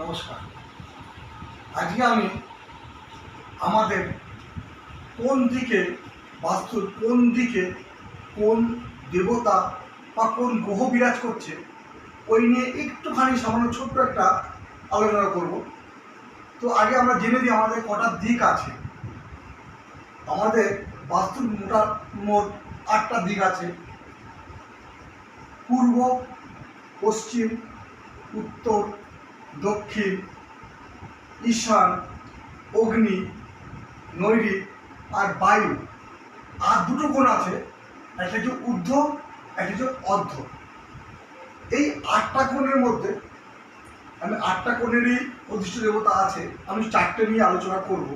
নমস্কার। আজকে আমি আমাদের কোন দিকে বাস্তুর কোন দিকে কোন দেবতা বা কোন গ্রহ বিরাজ করছে ওই নিয়ে একটুখানি সামান্য ছোট্ট একটা আলোচনা করব। তো আগে আমরা জেনে নিই আমাদের কটা দিক আছে। আমাদের বাস্তুর মোট 8টা দিক আছে। পূর্ব, পশ্চিম, উত্তর, দক্ষিণ, ঈশান, অগ্নি, নৈরিক আর বায়ু। আর দুটো কোণ আছে, একটা হচ্ছে ঊর্ধ্ব, একটা হচ্ছে অর্ধ। এই 8টা কোণের মধ্যে আমি 8টা কোণেরই অধিষ্ঠ দেবতা আছে, আমি 4টে নিয়ে আলোচনা করব।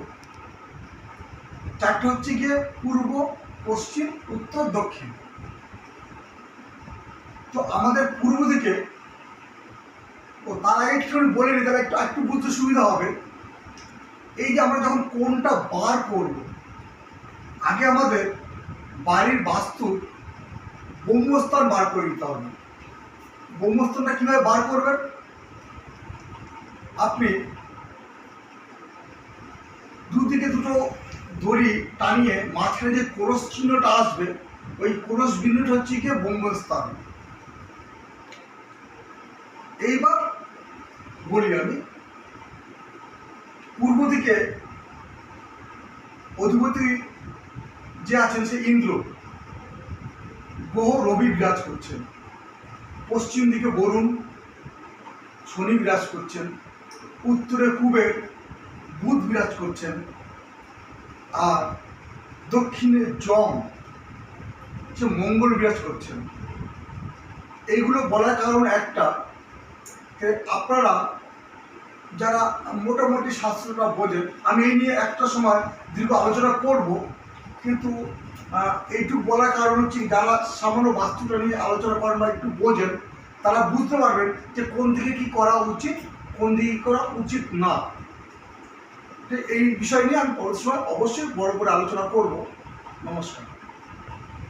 4টে হচ্ছে গিয়ে পূর্ব, পশ্চিম, উত্তর, দক্ষিণ। তো আমাদের পূর্ব দিকে, তার আগে একটুখানি বলে নিই, তাহলে একটু বুঝতে সুবিধা হবে। এই যে আমরা যখন কোণটা বার করব, আগে আমাদের বাড়ির বাস্তুর ব্রহ্মস্থান বার করে দিতে হবে। ব্রহ্মস্থানটা কীভাবে বার করবেন? আপনি দুদিকে দুটো দড়ি টানিয়ে মাঝখানে যে ক্রস চিহ্নটা আসবে, ওই ক্রস বিন্দুটা হচ্ছে গিয়ে ব্রহ্মস্থান। এইবার বলি আমি, পূর্ব দিকে অধিপতি যে আছেন সে ইন্দ্র, গ্রহ রবি বিরাজ করছেন। পশ্চিম দিকে বরুণ, শনি বিরাজ করছেন। উত্তরে কুবের, বুধ বিরাজ করছেন। আর দক্ষিণে যম, সে মঙ্গল বিরাজ করছেন। এইগুলো বলার কারণ একটা, আপনারা যারা মোটামুটি শাস্ত্রটা বোঝেন, আমি এই নিয়ে একটা সময় দীর্ঘ আলোচনা করব, কিন্তু এইটুকু বলার কারণ হচ্ছে যারা সামান্য বাস্তুটা নিয়ে আলোচনা করেন বা একটু বোঝেন, তারা বুঝতে পারবেন যে কোন দিকে কি করা উচিত, কোন দিকে করা উচিত না। এই বিষয় নিয়ে আমি পরের সময় অবশ্যই বড় করে আলোচনা করব। নমস্কার।